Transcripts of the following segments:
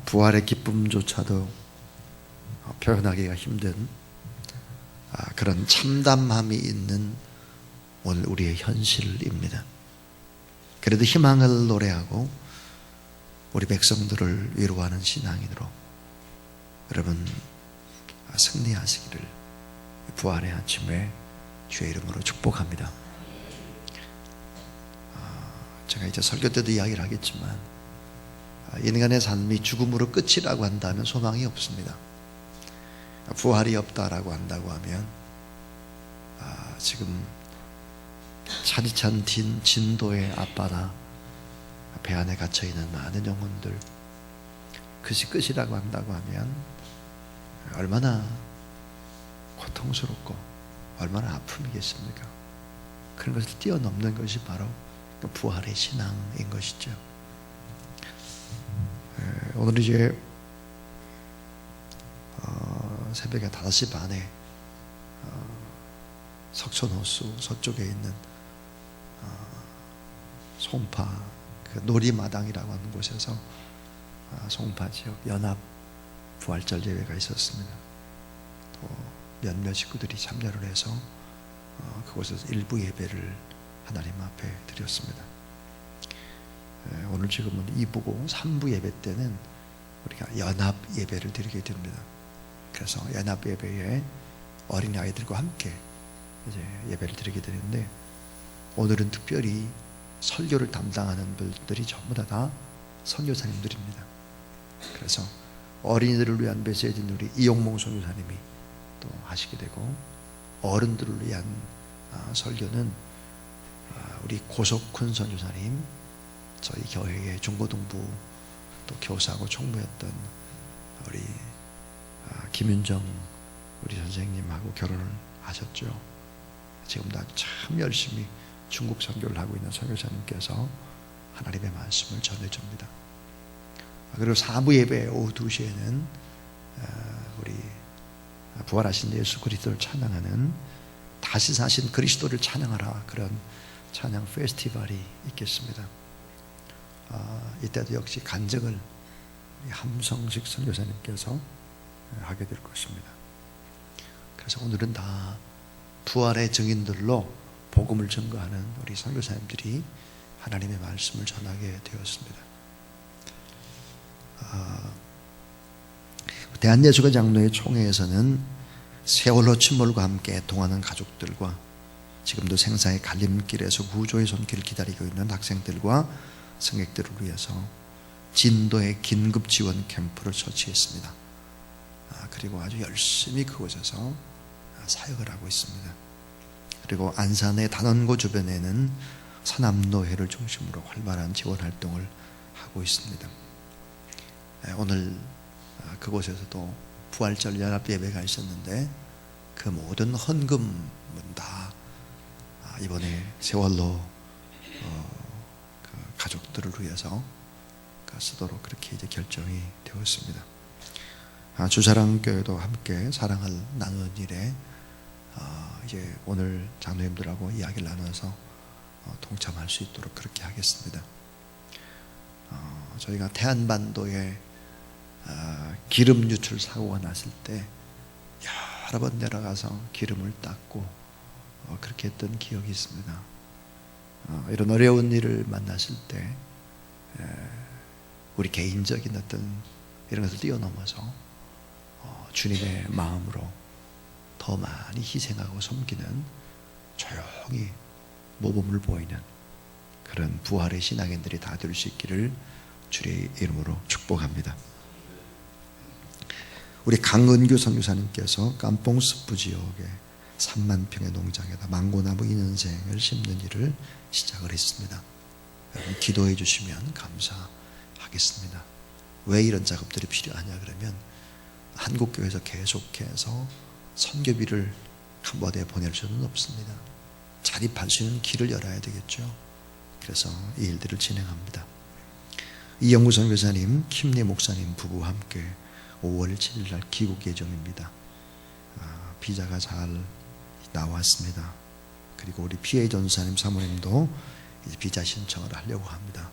부활의 기쁨조차도 표현하기가 힘든 그런 참담함이 있는 오늘 우리의 현실입니다. 그래도 희망을 노래하고 우리 백성들을 위로하는 신앙인으로 여러분 승리하시기를 부활의 아침에 주의 이름으로 축복합니다. 제가 이제 설교 때도 이야기를 하겠지만 인간의 삶이 죽음으로 끝이라고 한다면 소망이 없습니다. 부활이 없다라고 한다고 하면 지금 차디찬 진도의 앞바다 배 안에 갇혀있는 많은 영혼들, 그것이 끝이라고 한다고 하면 얼마나 고통스럽고 얼마나 아픔이겠습니까? 그런 것을 뛰어넘는 것이 바로 부활의 신앙인 것이죠. 오늘 이제 새벽에 5시 반에 석촌호수 서쪽에 있는 송파 그 놀이마당이라고 하는 곳에서 송파 지역 연합 부활절 예배가 있었습니다. 또 몇몇 식구들이 참여를 해서 그곳에서 일부 예배를 하나님 앞에 드렸습니다. 오늘 지금은 2부고 3부 예배 때는 우리가 연합 예배를 드리게 됩니다. 그래서 연합 예배에 어린아이들과 함께 이제 예배를 드리게 되는데, 오늘은 특별히 설교를 담당하는 분들이 전부 다 선교사님들입니다. 그래서 어린이들을 위한 메시지는 우리 이용몽 선교사님이 또 하시게 되고, 어른들을 위한 설교는 우리 고석훈 선교사님, 저희 교회의 중고등부 또 교사하고 총무였던 우리 김윤정 우리 선생님하고 결혼을 하셨죠. 지금도 참 열심히 중국 선교를 하고 있는 선교사님께서 하나님의 말씀을 전해줍니다. 그리고 4부 예배 오후 2시에는 우리 부활하신 예수 그리스도를 찬양하는 다시 사신 그리스도를 찬양하라, 그런 찬양 페스티벌이 있겠습니다. 이때도 역시 간증을 함성식 선교사님께서 하게 될 것입니다. 그래서 오늘은 다 부활의 증인들로 복음을 증거하는 우리 선교사님들이 하나님의 말씀을 전하게 되었습니다. 대한예수교 장로회 총회에서는 세월호 침몰과 함께 동하는 가족들과 지금도 생사의 갈림길에서 구조의 손길을 기다리고 있는 학생들과 승객들을 위해서 진도의 긴급 지원 캠프를 설치했습니다. 그리고 아주 열심히 그곳에서 사역을 하고 있습니다. 그리고 안산의 단원고 주변에는 서남노회를 중심으로 활발한 지원 활동을 하고 있습니다. 오늘 그곳에서도 부활절 연합 예배가 있었는데 그 모든 헌금은 다 이번에 세월호 그 가족들을 위해서 쓰도록 그렇게 이제 결정이 되었습니다. 주사랑교회도 함께 사랑을 나누는 일에 이제 오늘 장로님들하고 이야기를 나눠서 동참할 수 있도록 그렇게 하겠습니다. 저희가 태안반도에 기름 유출 사고가 났을 때 여러 번 내려가서 기름을 닦고 그렇게 했던 기억이 있습니다. 이런 어려운 일을 만났을 때 우리 개인적인 어떤 이런 것을 뛰어넘어서 주님의 마음으로 더 많이 희생하고 섬기는 조용히 모범을 보이는 그런 부활의 신앙인들이 다 될 수 있기를 주의 이름으로 축복합니다. 우리 강은규 선교사님께서 깜뽕 습부 지역에 3만 평의 농장에다 망고나무 2년생을 심는 일을 시작을 했습니다. 여러분 기도해 주시면 감사하겠습니다. 왜 이런 작업들이 필요하냐 그러면 한국교회에서 계속해서 선교비를 캄보디아에 보낼 수는 없습니다. 자립할 수 있는 길을 열어야 되겠죠. 그래서 이 일들을 진행합니다. 이영구 선교사님, 김리 목사님 부부와 함께 5월 7일 날 귀국 예정입니다. 비자가 잘 나왔습니다. 그리고 우리 피해 전사님 사모님도 이제 비자 신청을 하려고 합니다.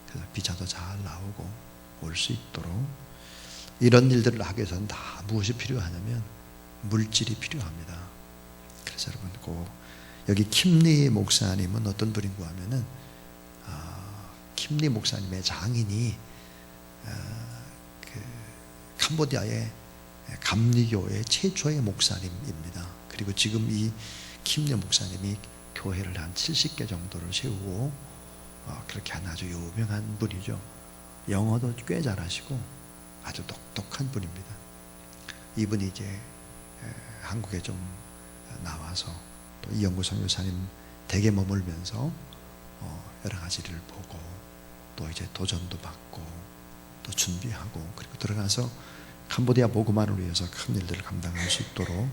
그래서 비자도 잘 나오고 올 수 있도록 이런 일들을 하기 위해서는 다 무엇이 필요하냐면 물질이 필요합니다. 그래서 여러분 꼭 여기 킴리 목사님은 어떤 분인가 하면은 킴리 목사님의 장인이 그 캄보디아의 감리교회 최초의 목사님입니다. 그리고 지금 이 킴리 목사님이 교회를 한 70개 정도를 세우고 그렇게 한 아주 유명한 분이죠. 영어도 꽤 잘하시고 아주 똑똑한 분입니다. 이분이 이제 한국에 좀 나와서 또 이영구 선교사님 댁에 머물면서 여러 가지를 보고 또 이제 도전도 받고 또 준비하고 그리고 들어가서 캄보디아 복음화를 위해서 큰 일들을 감당할 수 있도록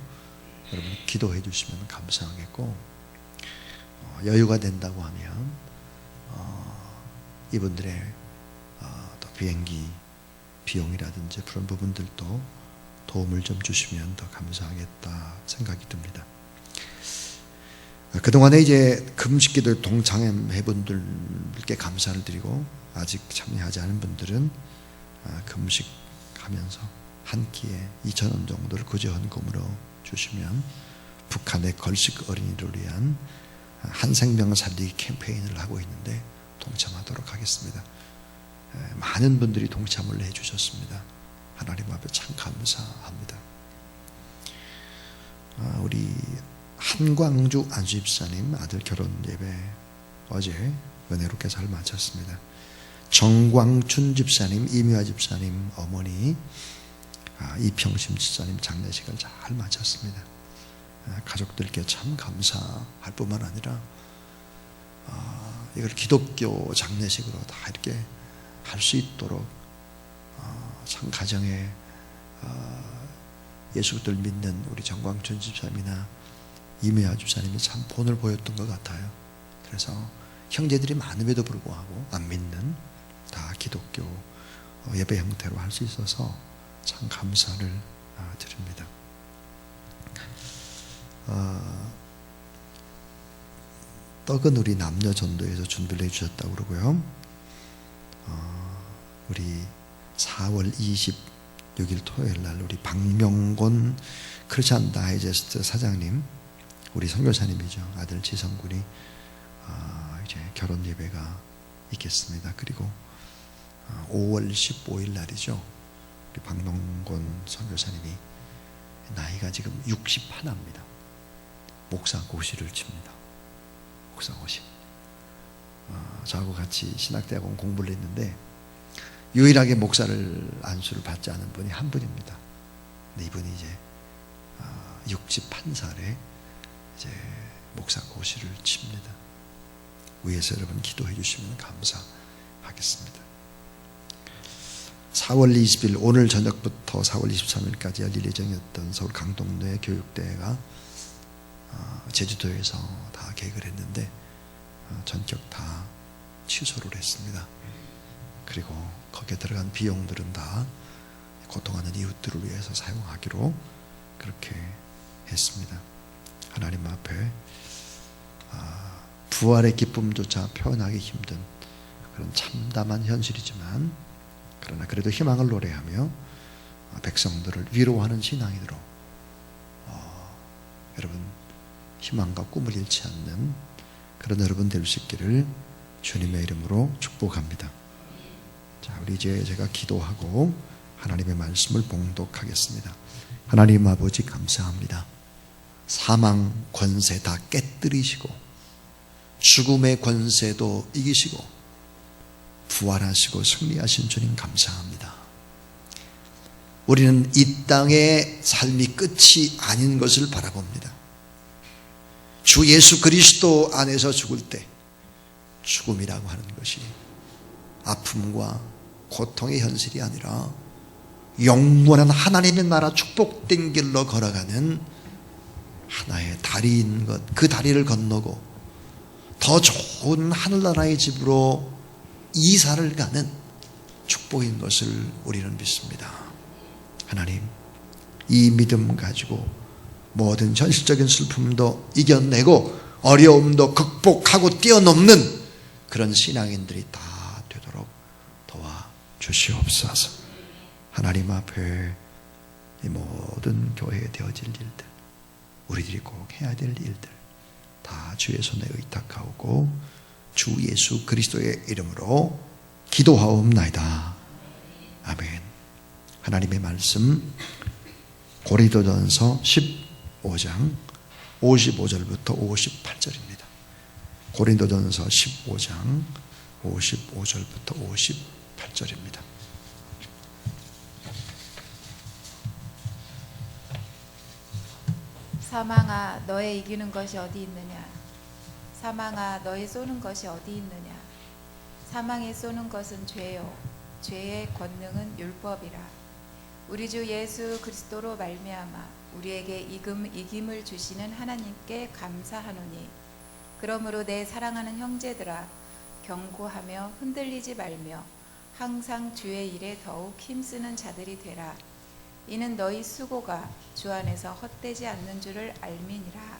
여러분 기도해 주시면 감사하겠고 여유가 된다고 하면 이분들의 또 비행기 비용이라든지 그런 부분들도 도움을 좀 주시면 더 감사하겠다 생각이 듭니다. 그동안에 이제 금식기도에 동참해 분들께 감사를 드리고 아직 참여하지 않은 분들은 금식하면서 한 끼에 2,000원 정도를 구제헌금으로 주시면 북한의 걸식 어린이를 위한 한 생명 살리기 캠페인을 하고 있는데 동참하도록 하겠습니다. 많은 분들이 동참을 해주셨습니다. 하나님 앞에 참 감사합니다. 우리 한광주 안수집사님 아들 결혼 예배 어제 은혜롭게 잘 마쳤습니다. 정광춘 집사님, 이미화 집사님 어머니 이평심 집사님 장례식을 잘 마쳤습니다. 가족들께 참 감사할 뿐만 아니라 이걸 기독교 장례식으로 다 이렇게 할 수 있도록 참 가정에 예수를 믿는 우리 정광춘 집사님이나 이미아 집사님이 참 본을 보였던 것 같아요. 그래서 형제들이 많음에도 불구하고 안 믿는 다 기독교 예배 형태로 할 수 있어서 참 감사를 드립니다. 떡은 우리 남녀 전도에서 준비를 해주셨다고 그러고요. 우리 4월 26일 토요일 날 우리 박명곤 크리스찬 다이제스트 사장님, 우리 선교사님이죠. 아들 지성군이 이제 결혼 예배가 있겠습니다. 그리고 5월 15일 날이죠. 우리 박명곤 선교사님이 나이가 지금 61입니다. 목사 고시를 칩니다. 목사 고시. 저하고 같이 신학대학원 공부를 했는데 유일하게 목사를 안수를 받지 않은 분이 한 분입니다. 근데 이분이 이제 61살에 이제 목사 고시를 칩니다. 위에서 여러분 기도해 주시면 감사하겠습니다. 4월 20일 오늘 저녁부터 4월 23일까지 열릴 예정이었던 서울 강동도의 교육대회가 제주도에서 다 계획을 했는데 전격 다 취소를 했습니다. 그리고 거기에 들어간 비용들은 다 고통하는 이웃들을 위해서 사용하기로 그렇게 했습니다. 하나님 앞에 부활의 기쁨조차 표현하기 힘든 그런 참담한 현실이지만 그러나 그래도 희망을 노래하며 백성들을 위로하는 신앙인으로 여러분 희망과 꿈을 잃지 않는 그런 여러분 될 수 있기를 주님의 이름으로 축복합니다. 자, 우리 이제 제가 기도하고 하나님의 말씀을 봉독하겠습니다. 하나님 아버지 감사합니다. 사망 권세 다 깨뜨리시고 죽음의 권세도 이기시고 부활하시고 승리하신 주님 감사합니다. 우리는 이 땅의 삶이 끝이 아닌 것을 바라봅니다. 주 예수 그리스도 안에서 죽을 때 죽음이라고 하는 것이 아픔과 고통의 현실이 아니라 영원한 하나님의 나라 축복된 길로 걸어가는 하나의 다리인 것, 그 다리를 건너고 더 좋은 하늘나라의 집으로 이사를 가는 축복인 것을 우리는 믿습니다. 하나님, 이 믿음 가지고 모든 현실적인 슬픔도 이겨내고 어려움도 극복하고 뛰어넘는 그런 신앙인들이 다 되도록 도와주시옵소서. 주시옵소서. 하나님 앞에 이 모든 교회에 되어질 일들, 우리들이 꼭 해야 될 일들 다 주의 손에 의탁하오고 주 예수 그리스도의 이름으로 기도하옵나이다. 아멘. 하나님의 말씀 고린도전서 15장 55절부터 58절입니다. 고린도전서 15장 55절부터 58절입니다. 사망아 너의 이기는 것이 어디 있느냐? 사망아 너의 쏘는 것이 어디 있느냐? 사망이 쏘는 것은 죄요 죄의 권능은 율법이라. 우리 주 예수 그리스도로 말미암아 우리에게 이김을 주시는 하나님께 감사하노니, 그러므로 내 사랑하는 형제들아 경고하며 흔들리지 말며 항상 주의 일에 더욱 힘쓰는 자들이 되라. 이는 너희 수고가 주 안에서 헛되지 않는 줄을 알미니라.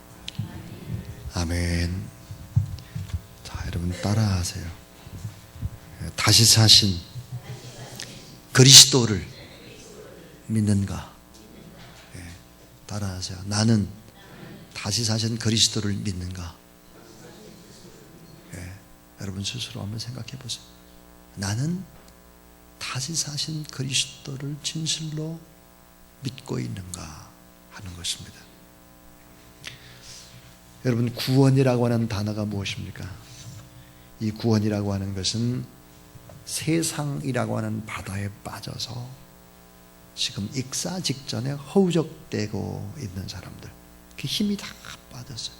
아멘. 자, 여러분 따라하세요. 다시 사신 그리스도를 믿는가? 네, 따라하세요. 나는 다시 사신 그리스도를 믿는가? 네, 여러분 스스로 한번 생각해 보세요. 나는 다시 사신 그리스도를 진실로 믿고 있는가 하는 것입니다. 여러분, 구원이라고 하는 단어가 무엇입니까? 이 구원이라고 하는 것은 세상이라고 하는 바다에 빠져서 지금 익사 직전에 허우적대고 있는 사람들, 그 힘이 다 빠졌어요.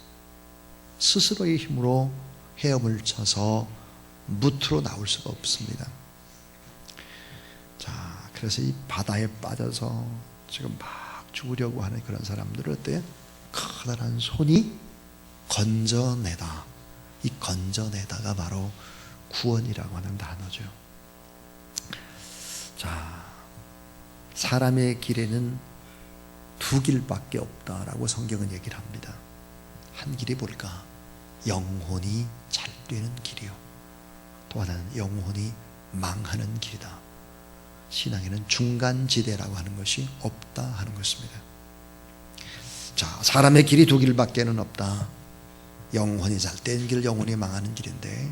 스스로의 힘으로 헤엄을 쳐서 무트로 나올 수가 없습니다. 자, 그래서 이 바다에 빠져서 지금 막 죽으려고 하는 그런 사람들을 어때요? 커다란 손이 건져내다. 이 건져내다가 바로 구원이라고 하는 단어죠. 자, 사람의 길에는 두 길밖에 없다라고 성경은 얘기를 합니다. 한 길이 뭘까? 영혼이 잘 되는 길이요. 또 하나는 영혼이 망하는 길이다. 신앙에는 중간지대라고 하는 것이 없다 하는 것입니다. 자, 사람의 길이 두 길밖에는 없다. 영혼이 잘 되는 길, 영혼이 망하는 길인데,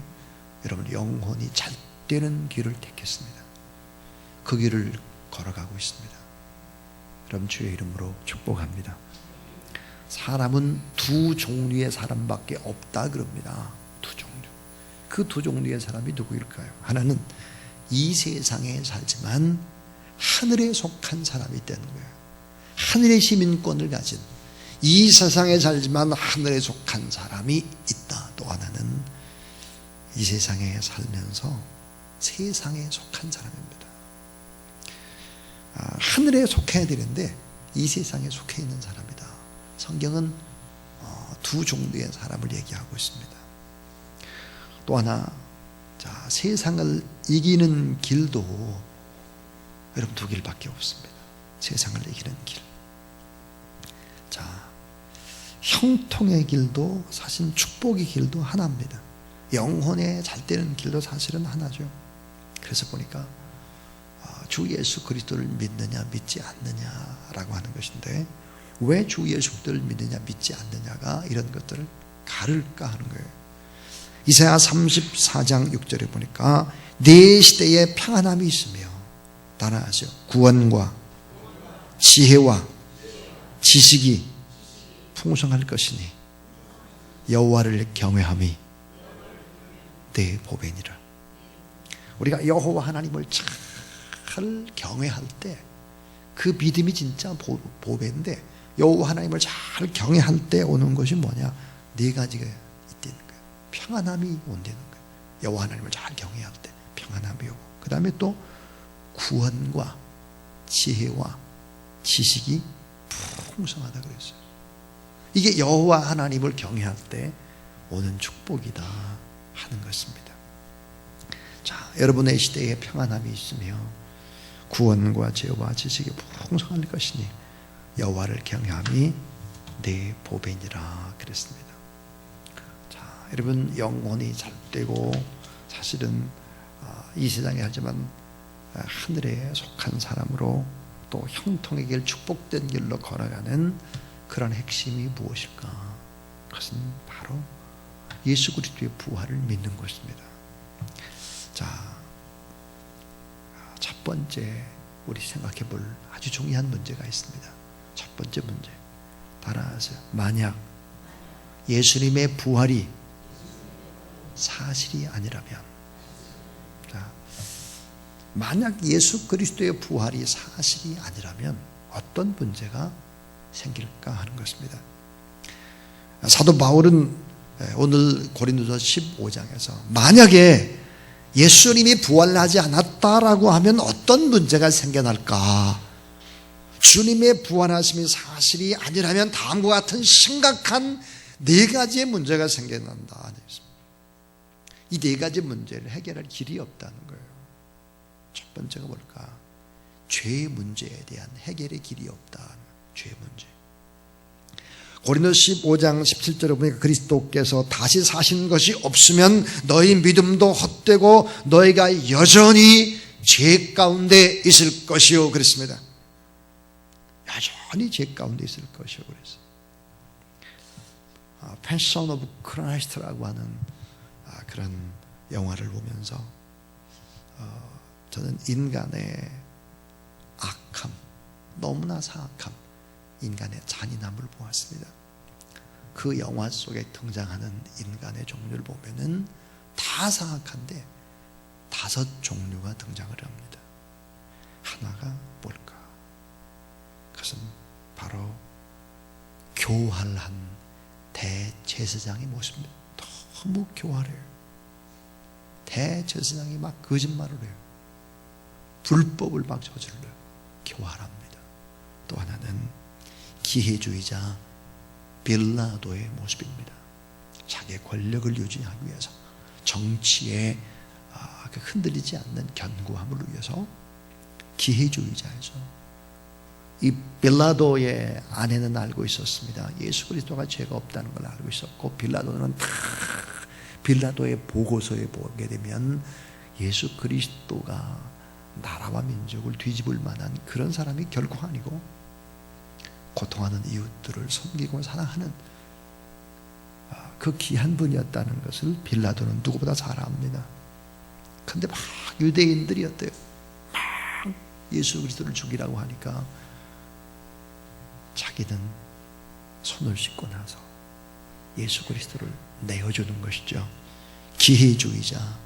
여러분 영혼이 잘 되는 길을 택했습니다. 그 길을 걸어가고 있습니다. 여러분 주의 이름으로 축복합니다. 사람은 두 종류의 사람밖에 없다 그럽니다. 두 종류. 그 두 종류의 사람이 누구일까요? 하나는 이 세상에 살지만 하늘에 속한 사람이 있다는 거예요. 하늘의 시민권을 가진, 이 세상에 살지만 하늘에 속한 사람이 있다. 또 하나는 이 세상에 살면서 세상에 속한 사람입니다. 하늘에 속해야 되는데 이 세상에 속해 있는 사람이다. 성경은 두 종류의 사람을 얘기하고 있습니다. 또 하나, 자, 세상을 이기는 길도 여러분 두 길밖에 없습니다. 세상을 이기는 길. 자, 형통의 길도 사실 축복의 길도 하나입니다. 영혼에 잘 되는 길도 사실은 하나죠. 그래서 보니까 주 예수 그리스도를 믿느냐 믿지 않느냐라고 하는 것인데, 왜 주 예수 그리스도를 믿느냐 믿지 않느냐가 이런 것들을 가를까 하는 거예요. 이사야 34장 6절에 보니까 내 시대에 평안함이 있으며, 따라하죠. 구원과 지혜와 지식이 풍성할 것이니 여호와를 경외함이 내 보배니라. 우리가 여호와 하나님을 잘 경외할 때 그 믿음이 진짜 보배인데, 여호와 하나님을 잘 경외할 때 오는 것이 뭐냐? 네 가지가 있다는 거예요. 평안함이 온다는 거예요. 여호와 하나님을 잘 경외할 때 평안함이 오고, 그 다음에 또 구원과 지혜와 지식이 풍성하다 그랬어요. 이게 여호와 하나님을 경외할 때 오는 축복이다 하는 것입니다. 자, 여러분의 시대에 평안함이 있으며 구원과 지혜와 지식이 풍성할 것이니 여호와를 경외함이 내 보배니라 그랬습니다. 자, 여러분 영혼이 잘 되고, 사실은 이 세상에 하지만 하늘에 속한 사람으로 또 형통의 길, 축복된 길로 걸어가는 그런 핵심이 무엇일까? 그것은 바로 예수 그리스도의 부활을 믿는 것입니다. 자, 첫 번째 우리 생각해 볼 아주 중요한 문제가 있습니다. 첫 번째 문제, 따라하세요. 만약 예수님의 부활이 사실이 아니라면, 자, 만약 예수 그리스도의 부활이 사실이 아니라면 어떤 문제가 생길까 하는 것입니다. 사도 바울은 오늘 고린도서 15장에서 만약에 예수님이 부활하지 않았다라고 하면 어떤 문제가 생겨날까? 주님의 부활하심이 사실이 아니라면 다음과 같은 심각한 네 가지의 문제가 생겨난다. 이 네 가지 문제를 해결할 길이 없다는 거예요. 첫 번째가 뭘까? 죄의 문제에 대한 해결의 길이 없다. 죄의 문제. 고린도서 15장 17절에 보니까 그리스도께서 다시 사신 것이 없으면 너희 믿음도 헛되고 너희가 여전히 죄 가운데 있을 것이요 그랬습니다. 여전히 죄 가운데 있을 것이요 그랬어요. 패션 오브 크라이스트라고 하는 그런 영화를 보면서 저는 인간의 악함, 너무나 사악함, 인간의 잔인함을 보았습니다. 그 영화 속에 등장하는 인간의 종류를 보면은 다 사악한데 5 종류가 등장을 합니다. 하나가 뭘까? 그것은 바로 교활한 대제사장의 모습입니다. 너무 교활해요. 대제사장이 막 거짓말을 해요. 불법을 막 저질러요. 교활합니다. 또 하나는 기회주의자 빌라도의 모습입니다. 자기의 권력을 유지하기 위해서 정치에 흔들리지 않는 견고함을 위해서 기회주의자이죠. 이 빌라도의 아내는 알고 있었습니다. 예수 그리스도가 죄가 없다는 걸 알고 있었고, 빌라도는 다 빌라도의 보고서에 보게 되면 예수 그리스도가 나라와 민족을 뒤집을 만한 그런 사람이 결코 아니고 고통하는 이웃들을 섬기고 사랑하는 그 귀한 분이었다는 것을 빌라도는 누구보다 잘 압니다. 근데 막 유대인들이 어때요? 막 예수 그리스도를 죽이라고 하니까 자기는 손을 씻고 나서 예수 그리스도를 내어주는 것이죠. 기회주의자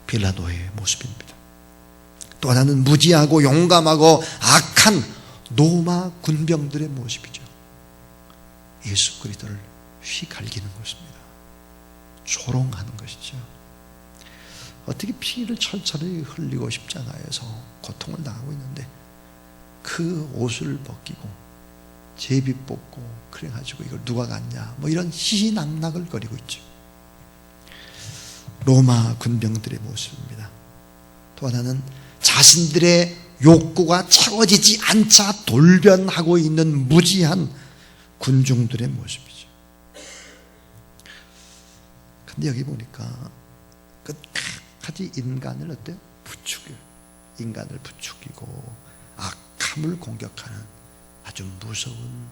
빌라도의 모습입니다. 또 하나는 무지하고 용감하고 악한 로마 군병들의 모습이죠. 예수 그리스도를 휘갈기는 것입니다. 조롱하는 것이죠. 어떻게 피를 철철히 흘리고 십자가에서 고통을 당하고 있는데 그 옷을 벗기고 제비 뽑고 그래가지고 이걸 누가 갔냐 뭐 이런 희희낙낙을 거리고 있죠. 로마 군병들의 모습입니다. 또 하나는 자신들의 욕구가 채워지지 않자 돌변하고 있는 무지한 군중들의 모습이죠. 근데 여기 보니까 끝까지 인간을 어때요? 부추겨요. 인간을 부추기고 악함을 공격하는 아주 무서운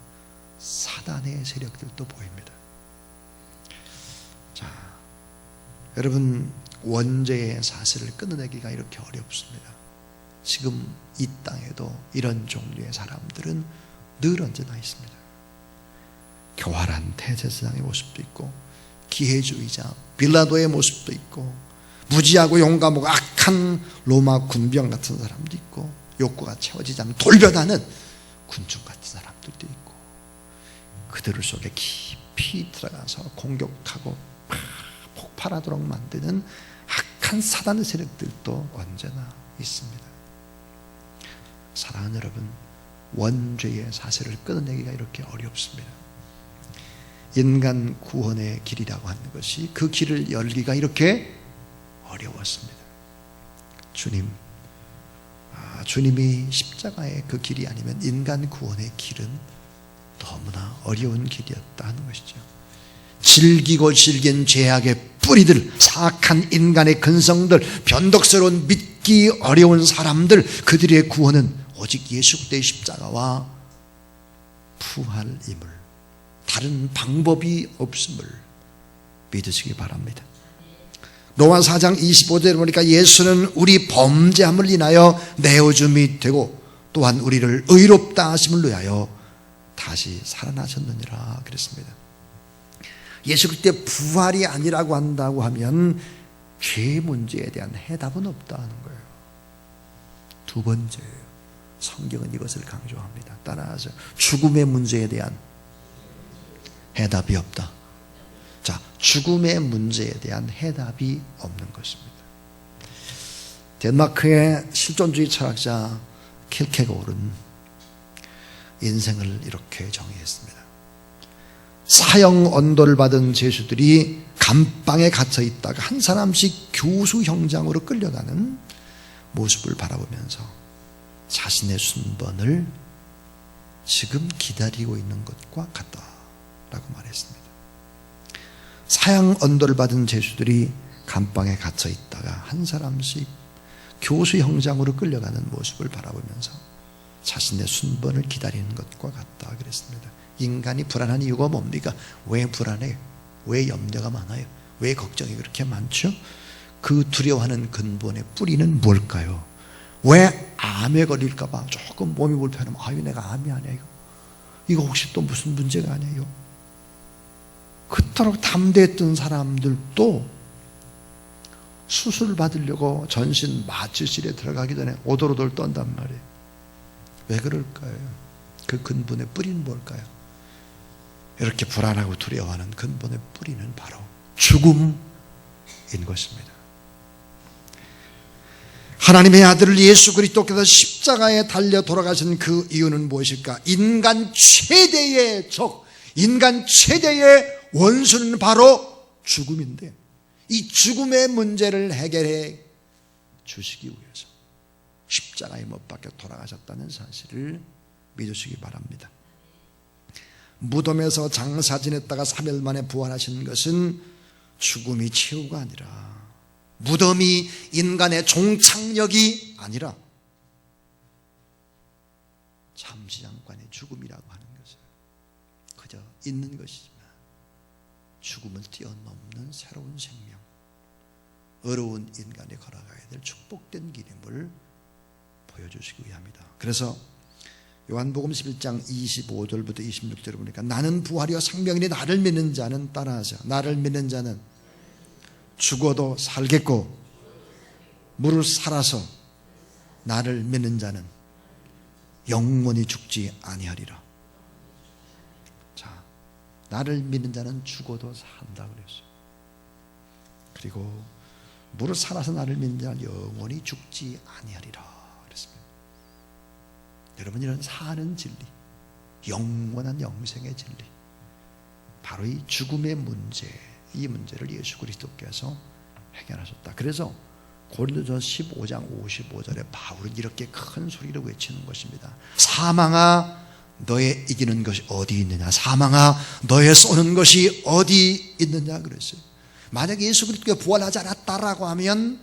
사단의 세력들도 보입니다. 자, 여러분, 원죄의 사슬을 끊어내기가 이렇게 어렵습니다. 지금 이 땅에도 이런 종류의 사람들은 늘 언제나 있습니다. 교활한 대제사장의 모습도 있고, 기회주의자 빌라도의 모습도 있고, 무지하고 용감하고 악한 로마 군병 같은 사람도 있고, 욕구가 채워지지 않으면 돌변하는 군중 같은 사람들도 있고, 그들 속에 깊이 들어가서 공격하고 폭발하도록 만드는 악한 사단의 세력들도 언제나 있습니다. 사랑하는 여러분, 원죄의 사슬을 끊어내기가 이렇게 어렵습니다. 인간 구원의 길이라고 하는 것이 그 길을 열기가 이렇게 어려웠습니다. 주님이 십자가의 그 길이 아니면 인간 구원의 길은 너무나 어려운 길이었다 하는 것이죠. 질기고 질긴 죄악의 뿌리들, 사악한 인간의 근성들, 변덕스러운 믿기 어려운 사람들, 그들의 구원은 오직 예수 그리스도의 십자가와 부활임을, 다른 방법이 없음을 믿으시기 바랍니다. 로마 4장 25절에 보니까 예수는 우리 범죄함을 인하여 내어줌이 되고 또한 우리를 의롭다 하심을 위하여 다시 살아나셨느니라 그랬습니다. 예수 그리스도의 부활이 아니라고 한다고 하면 죄의 문제에 대한 해답은 없다는 거예요. 두 번째예요. 성경은 이것을 강조합니다. 따라하세요. 죽음의 문제에 대한 해답이 없다. 자, 죽음의 문제에 대한 해답이 없는 것입니다. 덴마크의 실존주의 철학자 킬케고르는 인생을 이렇게 정의했습니다. 사형 언도를 받은 죄수들이 감방에 갇혀 있다가 한 사람씩 교수 형장으로 끌려가는 모습을 바라보면서 자신의 순번을 지금 기다리고 있는 것과 같다라고 말했습니다. 사형 언도를 받은 죄수들이 감방에 갇혀 있다가 한 사람씩 교수 형장으로 끌려가는 모습을 바라보면서 자신의 순번을 기다리는 것과 같다 그랬습니다. 인간이 불안한 이유가 뭡니까? 왜 불안해요? 왜 염려가 많아요? 왜 걱정이 그렇게 많죠? 그 두려워하는 근본의 뿌리는 뭘까요? 왜 암에 걸릴까 봐 조금 몸이 불편하면 아유 내가 암이 아니에요. 이거 혹시 또 무슨 문제가 아니에요? 그토록 담대했던 사람들도 수술 받으려고 전신 마취실에 들어가기 전에 오돌오돌 떤단 말이에요. 왜 그럴까요? 그 근본의 뿌리는 뭘까요? 이렇게 불안하고 두려워하는 근본의 뿌리는 바로 죽음인 것입니다. 하나님의 아들 예수 그리스도께서 십자가에 달려 돌아가신 그 이유는 무엇일까? 인간 최대의 적, 인간 최대의 원수는 바로 죽음인데, 이 죽음의 문제를 해결해 주시기 위해서 십자가에 못 박혀 돌아가셨다는 사실을 믿으시기 바랍니다. 무덤에서 장사 지냈다가 3일 만에 부활하신 것은 죽음이 최후가 아니라, 무덤이 인간의 종착역이 아니라 잠시 잠깐의 죽음이라고 하는 것을 그저 있는 것이지만 죽음을 뛰어넘는 새로운 생명, 어려운 인간이 걸어가야 될 축복된 길임을 보여주시기 위함이다. 그래서 요한복음 11장 25절부터 26절을 보니까 나는 부활이요 생명이니 나를 믿는 자는, 따라하세요, 나를 믿는 자는 죽어도 살겠고 무릇 살아서 나를 믿는 자는 영원히 죽지 아니하리라. 자, 나를 믿는 자는 죽어도 산다 그랬어요. 그리고 무릇 살아서 나를 믿는 자는 영원히 죽지 아니하리라 그랬습니다. 여러분, 이런 사는 진리, 영원한 영생의 진리, 바로 이 죽음의 문제, 이 문제를 예수 그리스도께서 해결하셨다. 그래서 고린도전서 15장 55절에 바울은 이렇게 큰 소리로 외치는 것입니다. 사망아 너의 이기는 것이 어디 있느냐, 사망아 너의 쏘는 것이 어디 있느냐 그랬어요. 만약 예수 그리스도가 부활하지 않았다라고 하면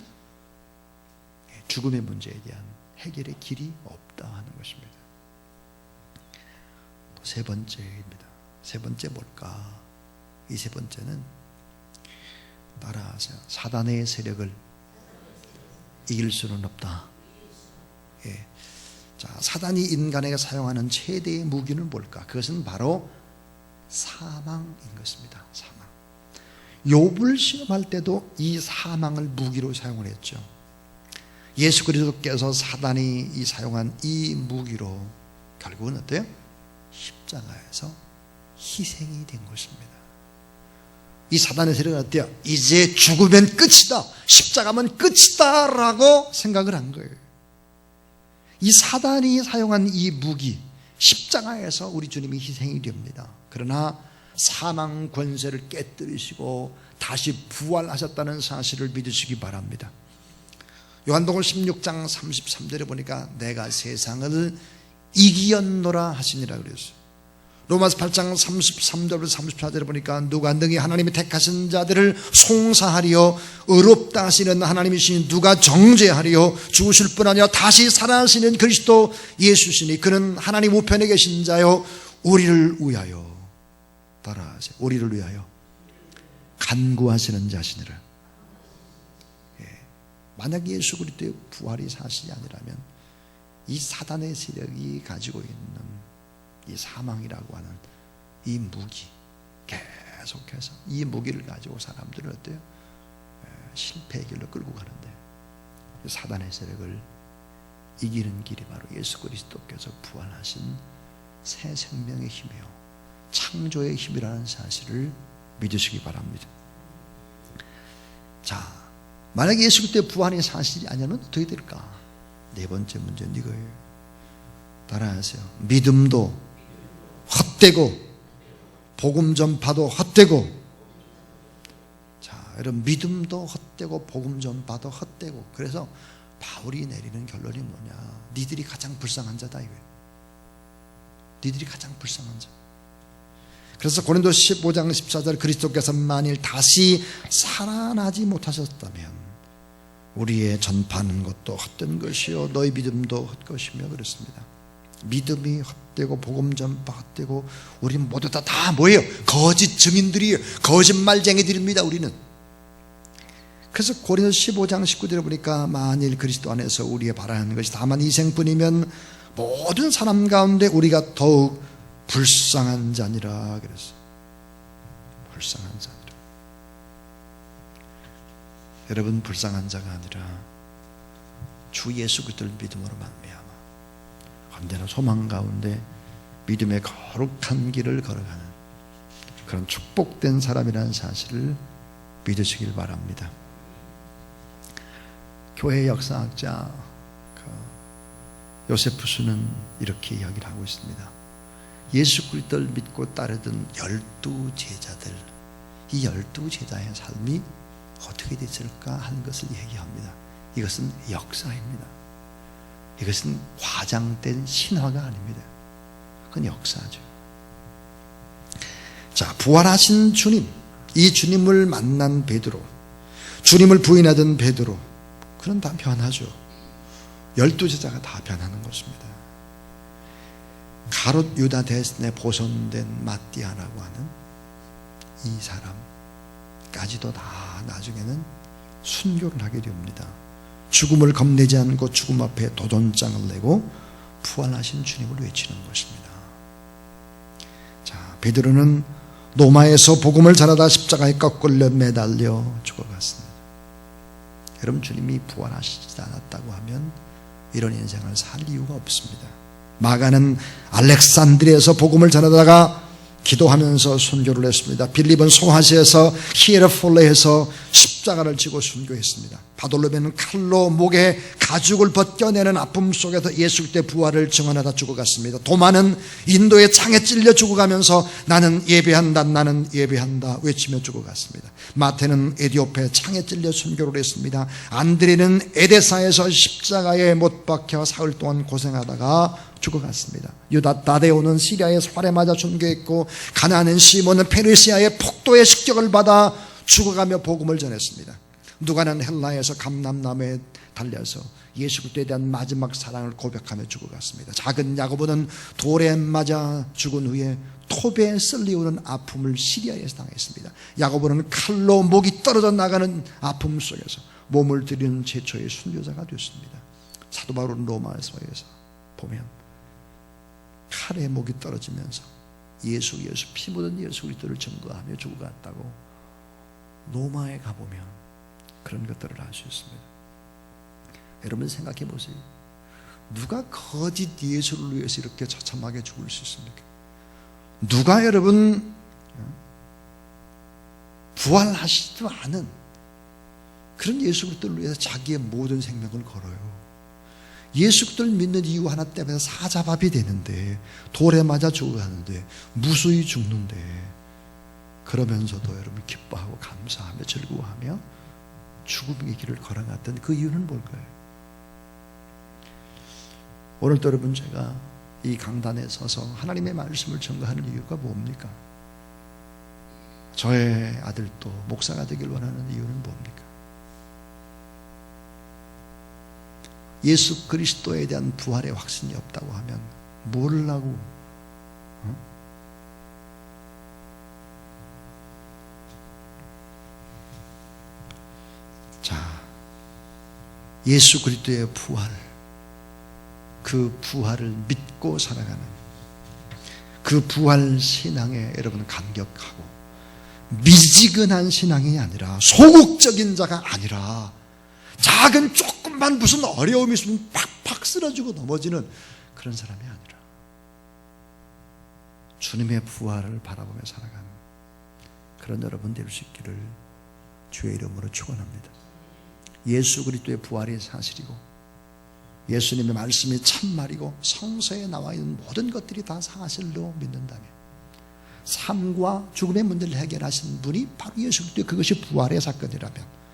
죽음의 문제에 대한 해결의 길이 없다 하는 것입니다. 또 세 번째입니다. 세 번째 뭘까? 이 세 번째는 따라하세요. 사단의 세력을 이길 수는 없다. 예. 자, 사단이 인간에게 사용하는 최대의 무기는 뭘까? 그것은 바로 사망인 것입니다. 사망. 욥을 시험할 때도 이 사망을 무기로 사용을 했죠. 예수 그리스도께서 사단이 사용한 이 무기로 결국은 어때요? 십자가에서 희생이 된 것입니다. 이 사단의 세력은 어때요? 이제 죽으면 끝이다, 십자가면 끝이다 라고 생각을 한 거예요. 이 사단이 사용한 이 무기, 십자가에서 우리 주님이 희생이 됩니다. 그러나 사망 권세를 깨뜨리시고 다시 부활하셨다는 사실을 믿으시기 바랍니다. 요한복음 16장 33절에 보니까 내가 세상을 이기었노라 하시니라 그랬어요. 로마서 8장 33절부터 34절에 보니까 누가 능히 하나님이 택하신 자들을 송사하리요 의롭다 하시는 하나님이신 누가 정죄하리요 죽으실 뿐 아니라 다시 살아나시는 그리스도 예수시니 그는 하나님 우편에 계신 자요 우리를 위하여 따라하세요. 우리를 위하여 간구하시는 자시니라. 만약 예수 그리스도의 부활이 사실이 아니라면 이 사단의 세력이 가지고 있는 이 사망이라고 하는 이 무기, 계속해서 이 무기를 가지고 사람들은 어때요? 실패의 길로 끌고 가는데 사단의 세력을 이기는 길이 바로 예수 그리스도께서 부활하신 새 생명의 힘이요 창조의 힘이라는 사실을 믿으시기 바랍니다. 자, 만약에 예수 그리스도의 부활이 사실이 아니면 어떻게 될까? 네 번째 문제는 이거예요. 따라하세요. 믿음도 헛되고 복음 전파도 헛되고. 자, 여러분 믿음도 헛되고 복음 전파도 헛되고. 그래서 바울이 내리는 결론이 뭐냐? 니들이 가장 불쌍한 자다 이거예요. 니들이 가장 불쌍한 자. 그래서 고린도 15장 14절 그리스도께서 만일 다시 살아나지 못하셨다면 우리의 전파하는 것도 헛된 것이요 너희 믿음도 헛것이며 그랬습니다. 믿음이 헛되고 복음 전파 헛되고 우리는 모두 다 뭐예요? 거짓 증인들이에요. 거짓말쟁이들입니다. 우리는. 그래서 고린도 15장 19절에 보니까 만일 그리스도 안에서 우리의 바라는 것이 다만 이생뿐이면 모든 사람 가운데 우리가 더욱 불쌍한 자니라 그랬어요. 불쌍한 자니라. 여러분 불쌍한 자가 아니라 주 예수 그리스도를 믿음으로 말미암아 언제나 소망 가운데 믿음의 거룩한 길을 걸어가는 그런 축복된 사람이라는 사실을 믿으시길 바랍니다. 교회 역사학자 요세푸스는 이렇게 이야기를 하고 있습니다. 예수 그리스도를 믿고 따르던 12제자들, 이 12제자의 삶이 어떻게 됐을까 하는 것을 얘기합니다. 이것은 역사입니다. 이것은 과장된 신화가 아닙니다. 그건 역사죠. 자, 부활하신 주님, 이 주님을 만난 베드로, 주님을 부인하던 베드로, 그런 다 변하죠. 12제자가 다 변하는 것입니다. 가롯 유다 대신에 보선된 마띠아라고 하는 이 사람까지도 다 나중에는 순교를 하게 됩니다. 죽음을 겁내지 않고 죽음 앞에 도전장을 내고 부활하신 주님을 외치는 것입니다. 자, 베드로는 로마에서 복음을 전하다 십자가에 거꾸로 매달려 죽어갔습니다. 여러분 주님이 부활하시지 않았다고 하면 이런 인생을 살 이유가 없습니다. 마가는 알렉산드리아에서 복음을 전하다가 기도하면서 순교를 했습니다. 빌립은 소아시아에서 히에르폴레에서 십자가를 지고 순교했습니다. 바돌로메는 칼로 목에 가죽을 벗겨내는 아픔 속에서 예수 그리스도의 부활을 증언하다 죽어갔습니다. 도마는 인도의 창에 찔려 죽어가면서 나는 예배한다 나는 예배한다 외치며 죽어갔습니다. 마태는 에디오페 창에 찔려 순교를 했습니다. 안드레는 에데사에서 십자가에 못 박혀 사흘 동안 고생하다가 죽어갔습니다. 유다 다데오는 시리아의 활에 맞아 순교했고 가나안인 시몬은 페르시아의 폭도의 습격을 받아 죽어가며 복음을 전했습니다. 누가는 헬라에서 감람나무에 달려서 예수 그리스도에 대한 마지막 사랑을 고백하며 죽어갔습니다. 작은 야고보는 돌에 맞아 죽은 후에 톱에 쓸리우는 아픔을 시리아에서 당했습니다. 야고보는 칼로 목이 떨어져 나가는 아픔 속에서 몸을 들이는 최초의 순교자가 됐습니다. 사도 바울은 로마서에서 보면 칼에 목이 떨어지면서 예수 피 묻은 예수 그리스도를 증거하며 죽어갔다고 로마에 가보면 그런 것들을 알 수 있습니다. 여러분 생각해 보세요. 누가 거짓 예수를 위해서 이렇게 처참하게 죽을 수 있습니까? 누가 여러분 부활하시지도 않은 그런 예수 그리스도를 위해서 자기의 모든 생명을 걸어요. 예수 그리스도를 믿는 이유 하나 때문에 사자밥이 되는데 돌에 맞아 죽어가는데 무수히 죽는데 그러면서도 여러분 기뻐하고 감사하며 즐거워하며 죽음의 길을 걸어갔던 그 이유는 뭘까요? 오늘도 여러분 제가 이 강단에 서서 하나님의 말씀을 전가하는 이유가 뭡니까? 저의 아들도 목사가 되길 원하는 이유는 뭡니까? 예수 그리스도에 대한 부활의 확신이 없다고 하면 뭘 하고 자, 예수 그리스도의 부활, 그 부활을 믿고 살아가는 그 부활 신앙에 여러분 감격하고, 미지근한 신앙이 아니라, 소극적인 자가 아니라, 작은 조금만 무슨 어려움이 있으면 팍팍 쓰러지고 넘어지는 그런 사람이 아니라 주님의 부활을 바라보며 살아가는 그런 여러분 될 수 있기를 주의 이름으로 축원합니다. 예수 그리스도의 부활이 사실이고 예수님의 말씀이 참말이고 성서에 나와 있는 모든 것들이 다 사실로 믿는다면, 삶과 죽음의 문제를 해결하신 분이 바로 예수 그리스도, 그것이 부활의 사건이라면,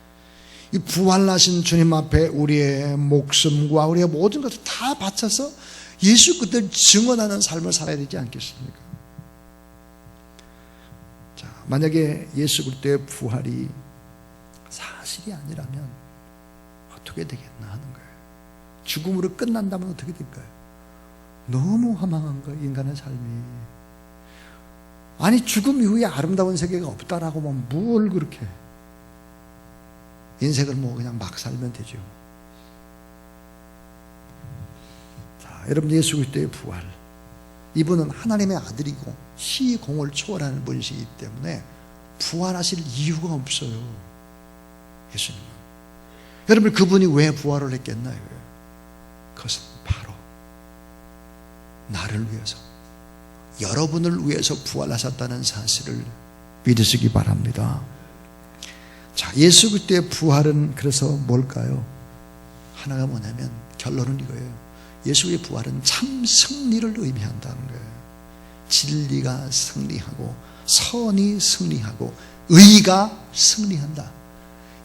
이 부활하신 주님 앞에 우리의 목숨과 우리의 모든 것을 다 바쳐서 예수 그리스도를 증언하는 삶을 살아야 되지 않겠습니까? 자, 만약에 예수 그리스도의 부활이 사실이 아니라면 어떻게 되겠나 하는 거예요. 죽음으로 끝난다면 어떻게 될까요? 너무 허망한 거예요, 인간의 삶이. 아니, 죽음 이후에 아름다운 세계가 없다라고 하면 뭘 그렇게, 인생을 뭐 그냥 막 살면 되죠. 자, 여러분, 예수 그리스도의 부활, 이분은 하나님의 아들이고 시공을 초월하는 분이시기 때문에 부활하실 이유가 없어요, 예수님은. 여러분, 그분이 왜 부활을 했겠나요? 그것은 바로 나를 위해서, 여러분을 위해서 부활하셨다는 사실을 믿으시기 바랍니다. 자, 예수 그리스도의 부활은 그래서 뭘까요? 하나가 뭐냐면, 결론은 이거예요. 예수의 부활은 참 승리를 의미한다는 거예요. 진리가 승리하고 선이 승리하고 의가 승리한다.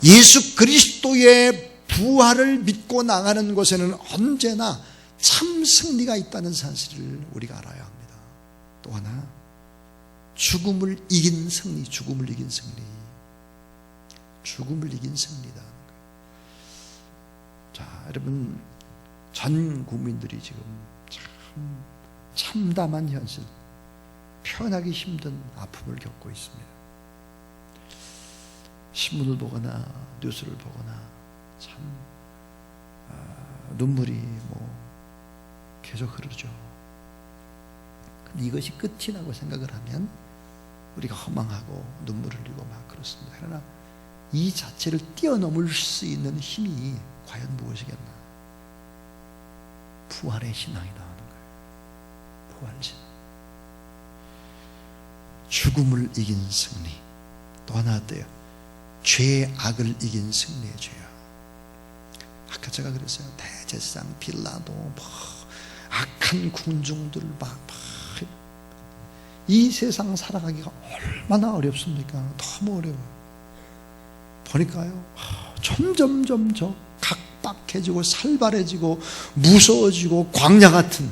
예수 그리스도의 부활을 믿고 나가는 곳에는 언제나 참 승리가 있다는 사실을 우리가 알아야 합니다. 또 하나, 죽음을 이긴 승리, 죽음을 이긴 승리, 죽음을 이긴 승리다. 자, 여러분, 전 국민들이 지금 참 참담한 현실, 표현하기 힘든 아픔을 겪고 있습니다. 신문을 보거나 뉴스를 보거나 참 눈물이 뭐 계속 흐르죠. 근데 이것이 끝이라고 생각을 하면 우리가 허망하고 눈물을 흘리고 막 그렇습니다. 그러나 이 자체를 뛰어넘을 수 있는 힘이 과연 무엇이겠나? 부활의 신앙이다 하는 거예요. 부활 신앙. 죽음을 이긴 승리. 또 하나 어때요? 죄의 악을 이긴 승리의 죄야. 아까 제가 그랬어요. 대제사장 빌라도 뭐 악한 군중들 막 이 세상 살아가기가 얼마나 어렵습니까? 너무 어려워요. 보니까요, 점점 각박해지고 살벌해지고 무서워지고 광야 같은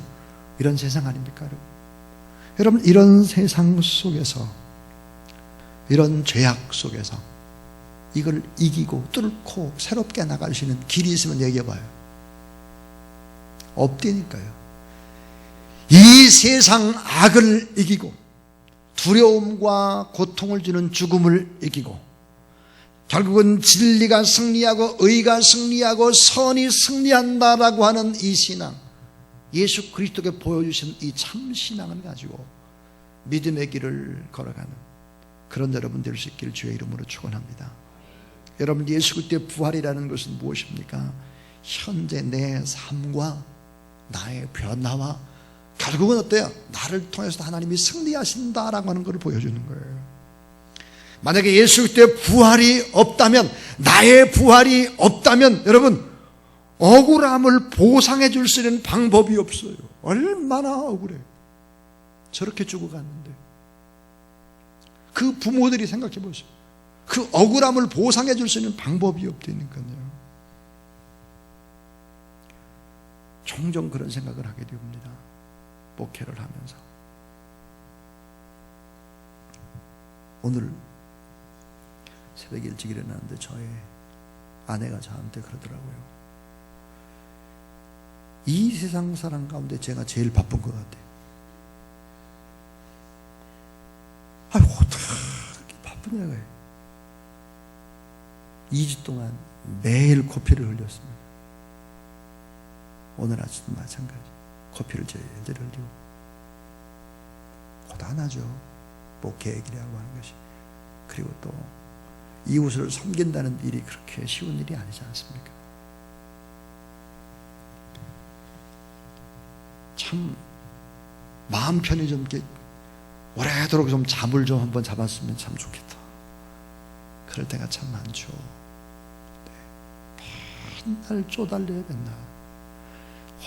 이런 세상 아닙니까? 여러분, 이런 세상 속에서, 이런 죄악 속에서 이걸 이기고 뚫고 새롭게 나갈 수 있는 길이 있으면 얘기해봐요. 없다니까요. 이 세상 악을 이기고 두려움과 고통을 주는 죽음을 이기고 결국은 진리가 승리하고 의가 승리하고 선이 승리한다라고 하는 이 신앙, 예수 그리스도께 보여주신 이 참 신앙을 가지고 믿음의 길을 걸어가는 그런 여러분 될 수 있기를 주의 이름으로 축원합니다. 여러분, 예수 그리스도의 부활이라는 것은 무엇입니까? 현재 내 삶과 나의 변화와 결국은 어때요? 나를 통해서 하나님이 승리하신다라고 하는 것을 보여주는 거예요. 만약에 예수 그리스도의 부활이 없다면, 나의 부활이 없다면 여러분, 억울함을 보상해 줄 수 있는 방법이 없어요. 얼마나 억울해. 저렇게 죽어갔는데. 그 부모들이 생각해 보세요. 그 억울함을 보상해 줄 수 있는 방법이 없다니까요. 종종 그런 생각을 하게 됩니다. 목회를 하면서 오늘 새벽 일찍 일어났는데 저의 아내가 저한테 그러더라고요. 이 세상 사람 가운데 제가 제일 바쁜 것 같아요. 아유, 어떻게 바쁘냐고요. 2주 동안 매일 코피를 흘렸습니다. 오늘 아침도 마찬가지. 코피를 제일 흘리고. 고단하죠. 목회이라고 하는 것이. 그리고 또 이웃을 섬긴다는 일이 그렇게 쉬운 일이 아니지 않습니까? 참 마음 편히 좀 이렇게 오래도록 좀 잠을 좀 한번 잡았으면 참 좋겠다. 그럴 때가 참 많죠. 네. 맨날 쪼달려야 된다.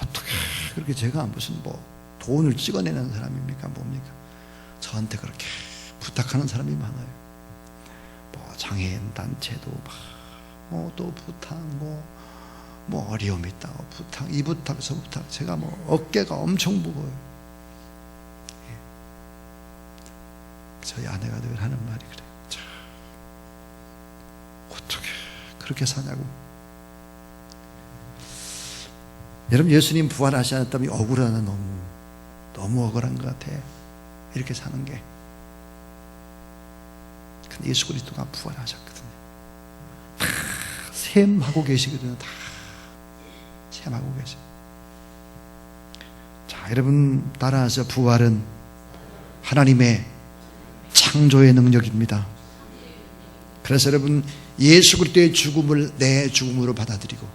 어떻게 그렇게 제가 무슨 뭐 돈을 찍어내는 사람입니까? 뭡니까? 저한테 그렇게 부탁하는 사람이 많아요. 뭐 장애인 단체도 뭐 또 부탁 뭐 어려움이 있다고 부탁, 이 부탁, 저 부탁. 제가 뭐 어깨가 엄청 무거워요. 예. 저희 아내가 늘 하는 말이 그래요. 참, 어떻게 그렇게 사냐고. 여러분, 예수님 부활하지 않았다면 억울하나. 너무 억울한 것 같아. 이렇게 사는 게. 근데 예수 그리스도가 부활하셨거든요. 다 셈하고 계시거든요. 다 셈하고 계세요. 자, 여러분 따라서 부활은 하나님의 창조의 능력입니다. 그래서 여러분, 예수 그리스도의 죽음을 내 죽음으로 받아들이고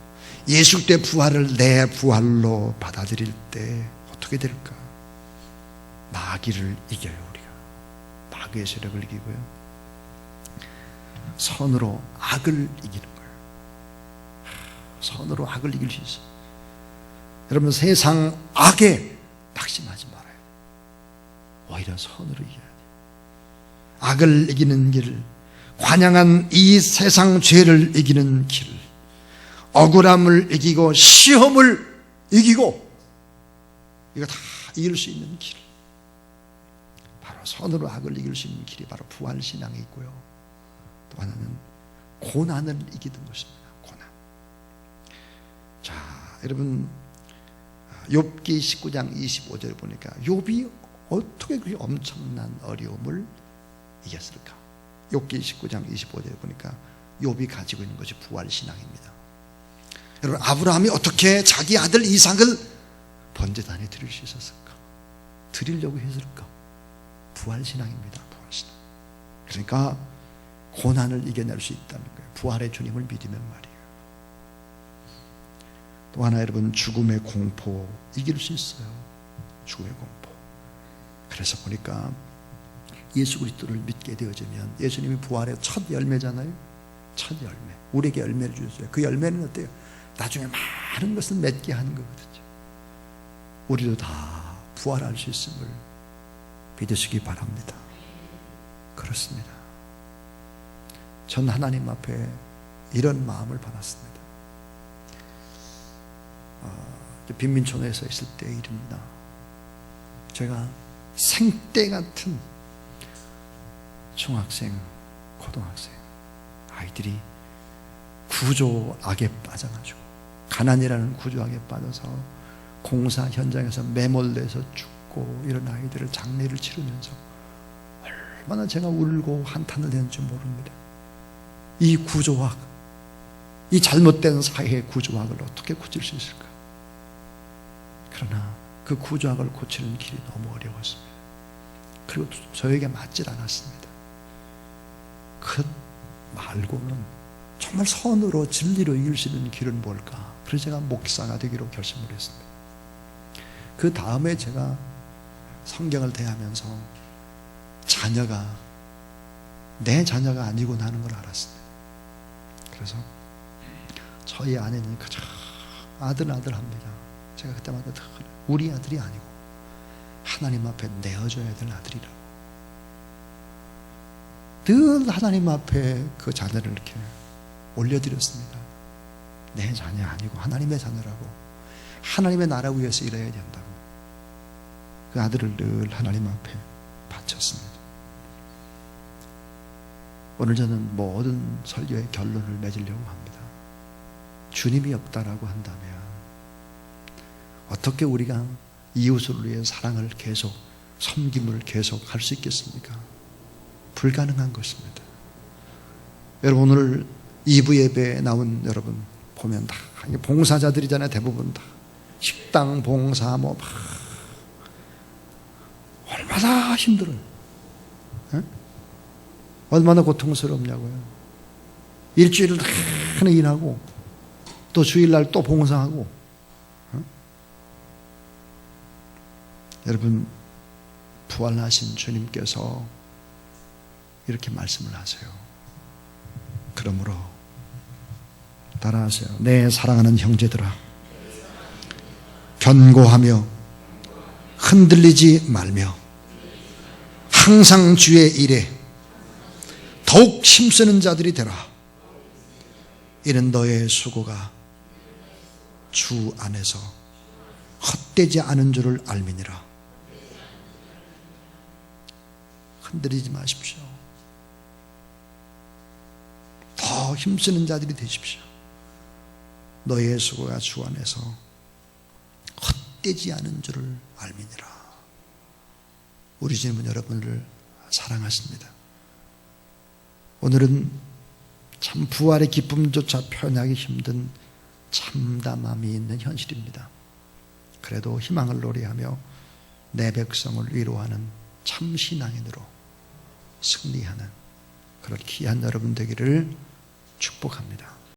예수 그리스도의 부활을 내 부활로 받아들일 때 어떻게 될까? 마귀를 이겨요. 우리가 마귀의 세력을 이기고요, 선으로 악을 이기는 거예요. 선으로 악을 이길 수 있어요. 여러분, 세상 악에 낙심하지 말아요. 오히려 선으로 이겨야 돼요. 악을 이기는 길, 관양한 이 세상 죄를 이기는 길, 억울함을 이기고 시험을 이기고, 이거 다 이길 수 있는 길, 바로 선으로 악을 이길 수 있는 길이 바로 부활신앙이 있고요, 또 하나는 고난을 이기는 것입니다. 고난. 자, 여러분, 욥기 19장 25절에 보니까 욥이 어떻게 그렇게 엄청난 어려움을 이겼을까? 욥기 19장 25절에 보니까 욥이 가지고 있는 것이 부활신앙입니다. 여러분, 아브라함이 어떻게 자기 아들 이삭을 번제단에 드릴 수 있었을까? 드리려고 했을까? 부활신앙입니다. 부활신앙. 그러니까 고난을 이겨낼 수 있다는 거예요. 부활의 주님을 믿으면 말이에요. 또 하나, 여러분, 죽음의 공포 이길 수 있어요. 죽음의 공포. 그래서 보니까 예수 그리스도를 믿게 되어지면, 예수님이 부활의 첫 열매잖아요. 첫 열매. 우리에게 열매를 주셨어요. 그 열매는 어때요? 나중에 많은 것을 맺게 하는 거거든요. 우리도 다 부활할 수 있음을 믿으시기 바랍니다. 그렇습니다. 전 하나님 앞에 이런 마음을 받았습니다. 빈민촌에서 있을 때의 일입니다. 제가 생떼 같은 중학생, 고등학생 아이들이 구조악에 빠져가지고, 가난이라는 구조악에 빠져서 공사 현장에서 매몰돼서 죽고 이런 아이들을 장례를 치르면서 얼마나 제가 울고 한탄을 했는지 모릅니다. 이 구조악, 이 잘못된 사회의 구조악을 어떻게 고칠 수 있을까? 그러나 그 구조악을 고치는 길이 너무 어려웠습니다. 그리고 저에게 맞질 않았습니다. 그 말고는 정말 선으로 진리로 이길 수 있는 길은 뭘까? 그래서 제가 목사가 되기로 결심을 했습니다. 그 다음에 제가 성경을 대하면서 자녀가 내 자녀가 아니구나 하는 걸 알았습니다. 그래서 저희 아내는 그저 아들 합니다. 제가 그때마다 우리 아들이 아니고 하나님 앞에 내어줘야 될 아들이라고, 늘 하나님 앞에 그 자녀를 이렇게 올려드렸습니다. 내 자녀 아니고 하나님의 자녀라고, 하나님의 나라 위해서 일해야 된다고. 그 아들을 늘 하나님 앞에 바쳤습니다. 오늘 저는 모든 설교의 결론을 맺으려고 합니다. 주님이 없다라고 한다면 어떻게 우리가 이웃을 위해 사랑을 계속, 섬김을 계속 할 수 있겠습니까? 불가능한 것입니다. 여러분, 오늘 2부 예배에 나온 여러분 보면 다 봉사자들이잖아요. 대부분 다 식당 봉사 뭐 막 얼마나 힘들어요. 에? 얼마나 고통스럽냐고요. 일주일을 다 일하고 또 주일날 또 봉사하고. 여러분, 부활하신 주님께서 이렇게 말씀을 하세요. 그러므로 따라하세요. 내 사랑하는 형제들아, 견고하며 흔들리지 말며 항상 주의 일에 더욱 힘쓰는 자들이 되라. 이는 너의 수고가 주 안에서 헛되지 않은 줄을 알미니라. 흔들리지 마십시오. 더 힘쓰는 자들이 되십시오. 너의 수고가 주 안에서 헛되지 않은 줄을 알미니라. 우리 주님은 여러분을 사랑하십니다. 오늘은 참 부활의 기쁨조차 표현하기 힘든 참담함이 있는 현실입니다. 그래도 희망을 노래하며 내 백성을 위로하는 참 신앙인으로 승리하는 그런 귀한 여러분 되기를 축복합니다.